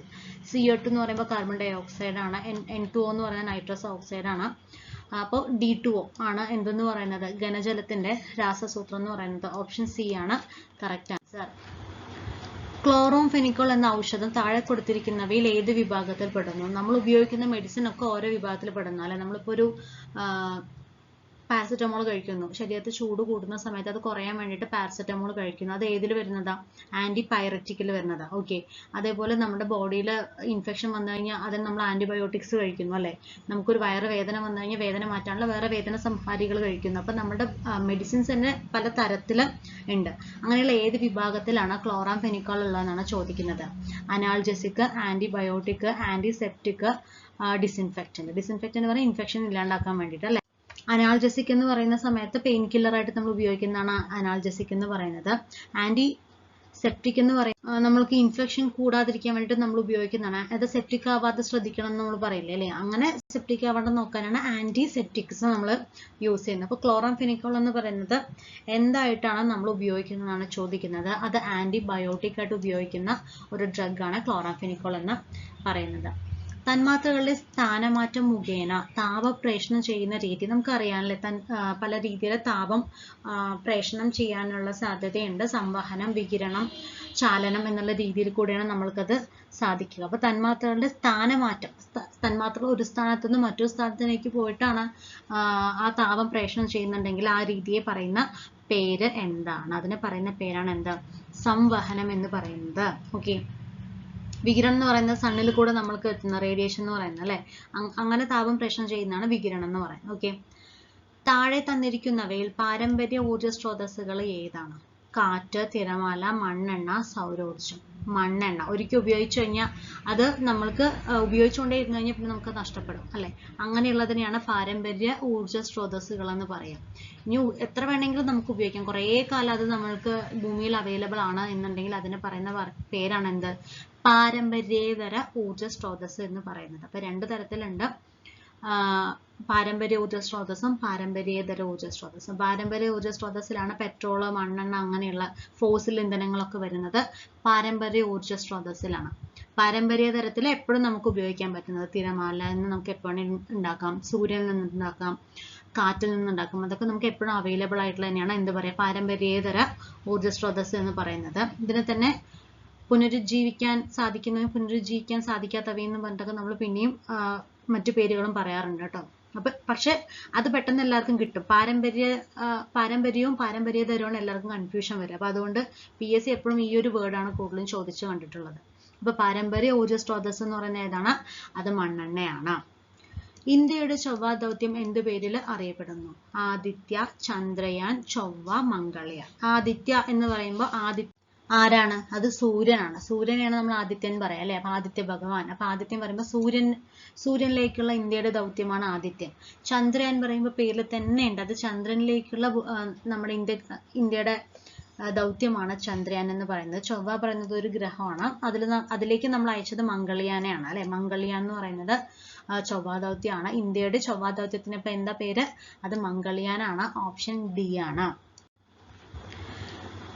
A: CO2 എന്ന് പറയുമ്പോൾ കാർബൺ ഡൈ ഓക്സൈഡ് ആണ്, N2O എന്ന് പറയുന്നത് നൈട്രസ് ഓക്സൈഡ് ആണ്. അപ്പോൾ D2O ആണ് എന്തെന്ന് പറയുന്നത്? ഘനജലത്തിന്റെ രാസസൂത്രം എന്ന് പറയുന്നത്. ഓപ്ഷൻ സി ആണ് കറക്റ്റ് ആൻസർ. ക്ലോറോം ഫെനിക്കോൾ എന്ന ഔഷധം താഴെ കൊടുത്തിരിക്കുന്നവയിൽ ഏത് വിഭാഗത്തിൽ പെടുന്നു? നമ്മൾ ഉപയോഗിക്കുന്ന മെഡിസിൻ ഒക്കെ ഓരോ വിഭാഗത്തിൽ പെടുന്നു അല്ലെ? നമ്മളിപ്പോൾ ഒരു പാരസെറ്റമോൾ കഴിക്കുന്നു, ശരീരത്തിൽ ചൂട് കൂടുന്ന സമയത്ത് അത് കുറയാൻ വേണ്ടിയിട്ട് പാരസെറ്റമോൾ കഴിക്കുന്നു. അത് ഏതിൽ വരുന്നതാ? ആന്റിപൈററ്റിക്കിൽ വരുന്നതാ. ഓക്കെ. അതേപോലെ നമ്മുടെ ബോഡിയിൽ ഇൻഫെക്ഷൻ വന്നു കഴിഞ്ഞാൽ അതിന് നമ്മൾ ആന്റിബയോട്ടിക്സ് കഴിക്കുന്നു അല്ലേ. നമുക്കൊരു വയറ് വേദന വന്നു കഴിഞ്ഞാൽ വേദന മാറ്റാനുള്ള വേറെ വേദന സംഹാരികൾ കഴിക്കുന്നു. അപ്പം നമ്മുടെ മെഡിസിൻസ് തന്നെ പല തരത്തിൽ ഉണ്ട്. അങ്ങനെയുള്ള ഏത് വിഭാഗത്തിലാണ് ക്ലോറാംഫെനിക്കോൾ ഉള്ളതെന്നാണ് ചോദിക്കുന്നത്. Analgesic, antibiotic, antiseptic, disinfectant. Disinfectant എന്ന് പറഞ്ഞാൽ ഇൻഫെക്ഷൻ ഇല്ലാണ്ടാക്കാൻ വേണ്ടിയിട്ട് അല്ലേ. അനാൾജസിക് എന്ന് പറയുന്ന സമയത്ത് പെയിൻ കില്ലർ ആയിട്ട് നമ്മൾ ഉപയോഗിക്കുന്നതാണ് അനാൾജസിക് എന്ന് പറയുന്നത്. ആന്റി സെപ്റ്റിക് എന്ന് പറയുന്നത് നമ്മൾക്ക് ഇൻഫെക്ഷൻ കൂടാതിരിക്കാൻ വേണ്ടിയിട്ട് നമ്മൾ ഉപയോഗിക്കുന്നതാണ്. അത് സെപ്റ്റിക് ആവാതെ ശ്രദ്ധിക്കണം എന്ന് നമ്മൾ പറയില്ലേ അല്ലേ. അങ്ങനെ സെപ്റ്റിക് ആവാതെ നോക്കാനാണ് ആന്റിസെപ്റ്റിക്സ് നമ്മൾ യൂസ് ചെയ്യുന്നത്. അപ്പോൾ ക്ലോറാംഫെനിക്കോൾ എന്ന് പറയുന്നത് എന്തായിട്ടാണ് നമ്മൾ ഉപയോഗിക്കുന്നതാണ് ചോദിക്കുന്നത്. അത് ആന്റിബയോട്ടിക് ആയിട്ട് ഉപയോഗിക്കുന്ന ഒരു ഡ്രഗാണ് ക്ലോറാംഫെനിക്കോൾ എന്ന് പറയുന്നത്. തന്മാത്രകളുടെ സ്ഥാനമാറ്റം മുഖേന താപപ്രേഷണം ചെയ്യുന്ന രീതി നമുക്കറിയാമല്ലേ. പല രീതിയിൽ താപം പ്രേഷണം ചെയ്യാനുള്ള സാധ്യതയുണ്ട്. സംവഹനം, വികിരണം, ചാലനം എന്നുള്ള രീതിയിൽ കൂടെയാണ് നമ്മൾക്കത് സാധിക്കുക. അപ്പോൾ തന്മാത്രകളുടെ സ്ഥാനമാറ്റം, തന്മാത്രകൾ ഒരു സ്ഥാനത്ത് നിന്ന് മറ്റൊരു സ്ഥാനത്തിലേക്ക് പോയിട്ടാണ് ആ താപം പ്രേഷണം ചെയ്യുന്നുണ്ടെങ്കിൽ ആ രീതിയെ പറയുന്ന പേര് എന്താണ്? അതിനെ പറയുന്ന പേരാണ് എന്താ? സംവഹനം എന്ന് പറയുന്നത്. ഓക്കെ. വികിരണം എന്ന് പറയുന്നത് സണ്ണിൽ കൂടെ നമ്മൾക്ക് എത്തുന്ന റേഡിയേഷൻ എന്ന് പറയുന്നത് അല്ലെ. അങ്ങനെ താപം പ്രേഷണം ചെയ്യുന്നതാണ് വികിരണം എന്ന് പറയുന്നത്. ഓക്കെ. താഴെ തന്നിരിക്കുന്നവയിൽ പാരമ്പര്യ ഊർജ സ്രോതസ്സുകൾ ഏതാണ്? കാറ്റ്, തിരമാല, മണ്ണെണ്ണ, സൗരോർജം. മണ്ണെണ്ണ ഒരിക്കൽ ഉപയോഗിച്ചു കഴിഞ്ഞാൽ അത് നമ്മൾക്ക് ഉപയോഗിച്ചുകൊണ്ടേ ഇരുന്ന് കഴിഞ്ഞാൽ പിന്നെ നമുക്ക് നഷ്ടപ്പെടും അല്ലെ. അങ്ങനെയുള്ളതിനെയാണ് പാരമ്പര്യ ഊർജ സ്രോതസ്സുകൾ എന്ന് പറയാം. ഇനി എത്ര വേണമെങ്കിലും നമുക്ക് ഉപയോഗിക്കാം. കുറേ കാലം അത് നമ്മൾക്ക് ഭൂമിയിൽ അവൈലബിൾ ആണ് എന്നുണ്ടെങ്കിൽ അതിന് പറയുന്ന പേരാണ് എന്ത്? പാരമ്പര്യേതര ഊർജ സ്രോതസ് എന്ന് പറയുന്നത്. അപ്പൊ രണ്ട് തരത്തിലുണ്ട്. പാരമ്പര്യ ഊർജ സ്രോതസ്സും പാരമ്പര്യേതര ഊർജ സ്രോതസ്സും. പാരമ്പര്യ ഊർജ സ്രോതസ്സിലാണ് പെട്രോള്, മണ്ണെണ്ണ അങ്ങനെയുള്ള ഫോസിൽ ഇന്ധനങ്ങളൊക്കെ വരുന്നത്. പാരമ്പര്യ ഊർജ സ്രോതസ്സിലാണ്. പാരമ്പര്യേതരത്തിൽ എപ്പോഴും നമുക്ക് ഉപയോഗിക്കാൻ പറ്റുന്നത് തിരമാല എന്ന് നമുക്ക് എപ്പോഴും ഉണ്ടാക്കാം, സൂര്യനിൽ നിന്ന് ഉണ്ടാക്കാം, കാറ്റിൽ നിന്നുണ്ടാക്കും. അതൊക്കെ നമുക്ക് എപ്പോഴും അവൈലബിൾ ആയിട്ടുള്ള തന്നെയാണ് എന്ത് പറയാ? പാരമ്പര്യേതര ഊർജ സ്രോതസ് എന്ന് പറയുന്നത്. ഇതിനെ തന്നെ പുനരുജ്ജീവിക്കാൻ സാധിക്കുന്നവയും പുനരുജ്ജീവിക്കാൻ സാധിക്കാത്തവയെന്ന് പറഞ്ഞിട്ടൊക്കെ നമ്മൾ പിന്നെയും മറ്റു പേരുകളും പറയാറുണ്ട് കേട്ടോ. പക്ഷെ അത് പെട്ടെന്ന് എല്ലാവർക്കും കിട്ടും. പാരമ്പര്യവും പാരമ്പര്യേതരവും എല്ലാവർക്കും കൺഫ്യൂഷൻ വരും. അപ്പൊ അതുകൊണ്ട് PSC എപ്പോഴും ഈ ഒരു വേർഡാണ് കൂടുതലും ചോദിച്ചു കണ്ടിട്ടുള്ളത്. അപ്പൊ പാരമ്പര്യ ഊർജ സ്രോതസ് എന്ന് പറയുന്നത് ഏതാണ്? അത് മണ്ണെണ്ണയാണ്. ഇന്ത്യയുടെ ചൊവ്വ ദൗത്യം എന്ത് പേരിൽ അറിയപ്പെടുന്നു? ആദിത്യ, ചന്ദ്രയാൻ, ചൊവ്വ, മംഗളയാൻ. ആദിത്യ എന്ന് പറയുമ്പോൾ ആരാണ്? അത് സൂര്യനാണ്. സൂര്യനെയാണ് നമ്മൾ ആദിത്യൻ പറയാം അല്ലെ. അപ്പൊ ആദിത്യ ഭഗവാൻ. അപ്പൊ ആദിത്യൻ പറയുമ്പോൾ സൂര്യനിലേക്കുള്ള ഇന്ത്യയുടെ ദൗത്യമാണ് ആദിത്യൻ. ചന്ദ്രയാൻ പറയുമ്പോൾ പേരിൽ തന്നെ ഉണ്ട്. അത് ചന്ദ്രനിലേക്കുള്ള നമ്മുടെ ഇന്ത്യയുടെ ദൗത്യമാണ് ചന്ദ്രയാൻ എന്ന് പറയുന്നത്. ചൊവ്വ പറയുന്നത് ഒരു ഗ്രഹമാണ്. അതിലേക്ക് നമ്മൾ അയച്ചത് മംഗളയാനെയാണ് അല്ലെ. മംഗളയാൻ എന്ന് പറയുന്നത് ചൊവ്വ ദൗത്യമാണ്. ഇന്ത്യയുടെ ചൊവ്വ ദൗത്യത്തിന് ഇപ്പൊ എന്താ പേര്? അത് മംഗളയാനാണ്. ഓപ്ഷൻ ഡി ആണ്.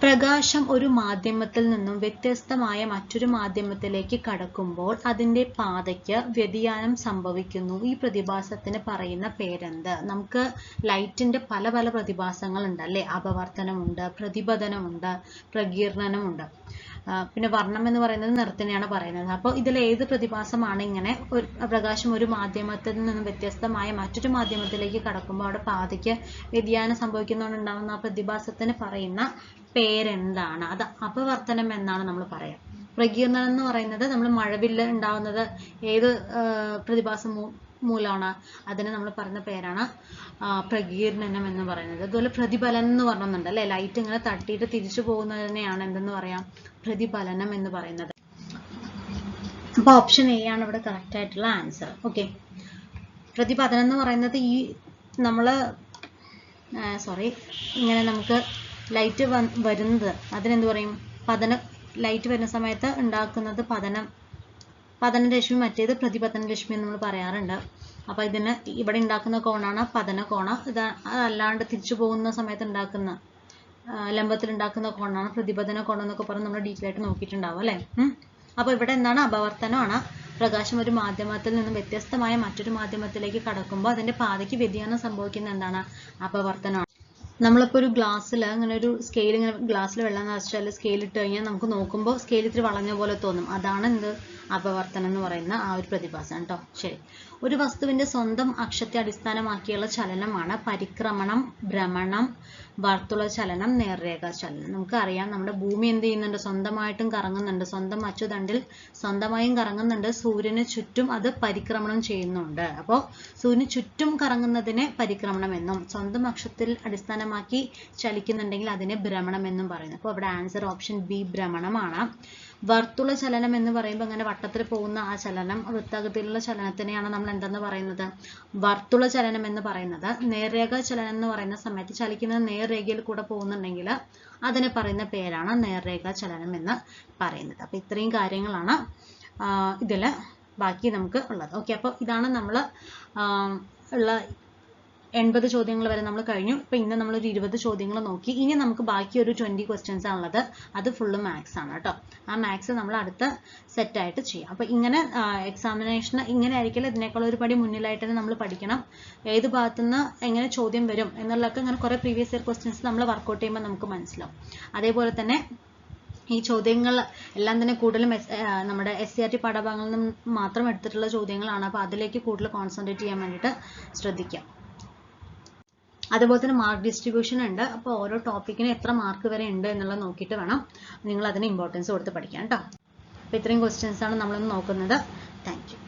A: പ്രകാശം ഒരു മാധ്യമത്തിൽ നിന്നും വ്യത്യസ്തമായ മറ്റൊരു മാധ്യമത്തിലേക്ക് കടക്കുമ്പോൾ അതിന്റെ പാതയ്ക്ക് വ്യതിയാനം സംഭവിക്കുന്നു. ഈ പ്രതിഭാസത്തിന് പറയുന്ന പേരെന്ത്? നമുക്ക് ലൈറ്റിന്റെ പല പല പ്രതിഭാസങ്ങളുണ്ട് അല്ലെ. അപവർത്തനമുണ്ട്, പ്രതിപതനമുണ്ട്, പ്രകീർണനമുണ്ട്. പിന്നെ വർണ്ണം എന്ന് പറയുന്നത് നിറത്തിനെയാണ് പറയുന്നത്. അപ്പോൾ ഇതിൽ ഏത് പ്രതിഭാസമാണ് ഇങ്ങനെ പ്രകാശം ഒരു മാധ്യമത്തിൽ നിന്നും വ്യത്യസ്തമായ മറ്റൊരു മാധ്യമത്തിലേക്ക് കടക്കുമ്പോൾ അവിടെ പാതയ്ക്ക് വ്യതിയാനം സംഭവിക്കുന്നതുകൊണ്ടുണ്ടാകുന്ന ആ പ്രതിഭാസത്തിന് പറയുന്ന പേരെന്താണ്? അത് അപവർത്തനം എന്നാണ് നമ്മൾ പറയാം. പ്രകീർണനം എന്ന് പറയുന്നത് നമ്മൾ മഴവില്ല് ഉണ്ടാവുന്നത് ഏത് പ്രതിഭാസം മൂലമാണ്? അതിന് നമ്മൾ പറയുന്ന പേരാണ് പ്രകീർണനം എന്ന് പറയുന്നത്. അതുപോലെ പ്രതിഫലനം എന്ന് പറയുന്നുണ്ട് അല്ലെ. ലൈറ്റ് ഇങ്ങനെ തട്ടിയിട്ട് തിരിച്ചു പോകുന്നതിനെയാണ് എന്തെന്ന് പറയാം? പ്രതിഫലനം എന്ന് പറയുന്നത്. അപ്പൊ ഓപ്ഷൻ എ ആണ് ഇവിടെ കറക്റ്റ് ആയിട്ടുള്ള ആൻസർ. ഓക്കെ. പ്രതിപതനം എന്ന് പറയുന്നത് ഈ നമ്മള് ഇങ്ങനെ നമുക്ക് ലൈറ്റ് വരുന്നത് അതിനെന്ത് പറയും? ലൈറ്റ് വരുന്ന സമയത്ത് ഉണ്ടാക്കുന്നത് പതനരശ്മി, മറ്റേത് പ്രതിപതന രശ്മി എന്ന് നമ്മൾ പറയാറുണ്ട്. അപ്പൊ ഇതിന് ഇവിടെ ഉണ്ടാക്കുന്ന കോണാണ് പതന കോണ. അതല്ലാണ്ട് തിരിച്ചു പോകുന്ന സമയത്ത് ഉണ്ടാക്കുന്ന ലംബത്തിൽ ഉണ്ടാക്കുന്ന കോണാണ് പ്രതിപതന കോണം എന്നൊക്കെ പറഞ്ഞ് നമ്മൾ ഡീറ്റെയിൽ ആയിട്ട് നോക്കിയിട്ടുണ്ടാവും അല്ലെ. അപ്പൊ ഇവിടെ എന്താണ്? അപവർത്തനമാണ്. പ്രകാശം ഒരു മാധ്യമത്തിൽ നിന്നും വ്യത്യസ്തമായ മറ്റൊരു മാധ്യമത്തിലേക്ക് കടക്കുമ്പോൾ അതിന്റെ പാതയ്ക്ക് വ്യതിയാനം സംഭവിക്കുന്ന എന്താണ്? അപവർത്തനമാണ്. നമ്മളിപ്പോൾ ഒരു ഗ്ലാസ്സിൽ അങ്ങനെ ഒരു സ്കെയിൽ ഇങ്ങനെ ഗ്ലാസ്സിൽ വെള്ളം നിറച്ചാൽ സ്കെയിൽ ഇട്ട് കഴിഞ്ഞാൽ നമുക്ക് നോക്കുമ്പോൾ സ്കെയിൽ ഇത്തിരി വളഞ്ഞ പോലെ തോന്നും. അതാണ് എന്ത്? അപവർത്തനം എന്ന് പറയുന്ന ആ ഒരു പ്രതിഭാസം കേട്ടോ. ശരി. ഒരു വസ്തുവിന്റെ സ്വന്തം അക്ഷത്തെ അടിസ്ഥാനമാക്കിയുള്ള ചലനമാണ് പരിക്രമണം, ഭ്രമണം, വർത്തുള ചലനം, നേർരേഖാ ചലനം. നമുക്കറിയാം നമ്മുടെ ഭൂമി എന്ത് ചെയ്യുന്നുണ്ട്? സ്വന്തമായിട്ടും കറങ്ങുന്നുണ്ട്, സ്വന്തം അച്ചുതണ്ടിൽ സ്വന്തമായും കറങ്ങുന്നുണ്ട്. സൂര്യന് ചുറ്റും അത് പരിക്രമണം ചെയ്യുന്നുണ്ട്. അപ്പോൾ സൂര്യന് ചുറ്റും കറങ്ങുന്നതിനെ പരിക്രമണം എന്നും സ്വന്തം അക്ഷത്തിൽ അടിസ്ഥാനമാക്കി ചലിക്കുന്നുണ്ടെങ്കിൽ അതിനെ ഭ്രമണം എന്നും പറയുന്നു. അപ്പോൾ ഇവിടെ ആൻസർ ഓപ്ഷൻ ബി ഭ്രമണമാണ്. വർത്തുള ചലനം എന്ന് പറയുമ്പോൾ അങ്ങനെ വട്ടത്തിൽ പോകുന്ന ആ ചലനം, വൃത്താകൃതിയിലുള്ള ചലനത്തിനെയാണ് നമ്മൾ എന്തെന്ന് പറയുന്നത്? വർത്തുള ചലനം എന്ന് പറയുന്നത്. നേർരേഖാ ചലനം എന്ന് പറയുന്ന സമയത്ത് ചലിക്കുന്ന നേർരേഖയിൽ കൂടെ പോകുന്നുണ്ടെങ്കിൽ അതിനെ പറയുന്ന പേരാണ് നേർരേഖാ ചലനം എന്ന് പറയുന്നത്. അപ്പോൾ ഇത്രയും കാര്യങ്ങളാണ് ഇതിൽ ബാക്കി നമുക്ക് ഉള്ളത്. ഓക്കെ, അപ്പോൾ ഇതാണ് നമ്മൾ ഉള്ള 80 ചോദ്യങ്ങൾ വരെ നമ്മൾ കഴിഞ്ഞു. ഇപ്പോൾ ഇന്ന് നമ്മളൊരു 20 ചോദ്യങ്ങൾ നോക്കി. ഇനി നമുക്ക് ബാക്കി ഒരു 20 ക്വസ്റ്റ്യൻസ് ആണുള്ളത്. അത് ഫുള്ള് മാത്സ് ആണ് കേട്ടോ. ആ മാത്സ് നമ്മൾ അടുത്ത സെറ്റായിട്ട് ചെയ്യാം. അപ്പോൾ ഇങ്ങനെ എക്സാമിനേഷൻ ഇങ്ങനെ ആയിരിക്കില്ല, ഇതിനേക്കാൾ ഒരു പടി മുന്നിലായിട്ട് തന്നെ നമ്മൾ പഠിക്കണം. ഏത് ഭാഗത്തുനിന്ന് എങ്ങനെ ചോദ്യം വരും എന്നുള്ളതൊക്കെ ഇങ്ങനെ കുറേ പ്രീവിയസ് ഇയർ ക്വസ്റ്റ്യൻസ് നമ്മൾ വർക്കൗട്ട് ചെയ്യുമ്പോൾ നമുക്ക് മനസ്സിലാവും. അതേപോലെ തന്നെ ഈ ചോദ്യങ്ങൾ എല്ലാം തന്നെ കൂടുതലും നമ്മുടെ SCRT പാഠഭാഗങ്ങളിൽ നിന്ന് മാത്രം എടുത്തിട്ടുള്ള ചോദ്യങ്ങളാണ്. അപ്പോൾ അതിലേക്ക് കൂടുതൽ കോൺസെൻട്രേറ്റ് ചെയ്യാൻ വേണ്ടിയിട്ട് ശ്രദ്ധിക്കാം. അതുപോലെ തന്നെ മാർക്ക് ഡിസ്ട്രിബ്യൂഷൻ ഉണ്ട്. അപ്പോൾ ഓരോ ടോപ്പിക്കിന് എത്ര മാർക്ക് വരെ ഉണ്ട് എന്നുള്ളത് നോക്കിയിട്ട് വേണം നിങ്ങൾ അതിന് ഇമ്പോർട്ടൻസ് കൊടുത്ത് പഠിക്കാൻ കേട്ടോ. അപ്പോൾ ഇത്രയും ക്വസ്റ്റ്യൻസ് ആണ് നമ്മളൊന്ന് നോക്കുന്നത്. Thank you.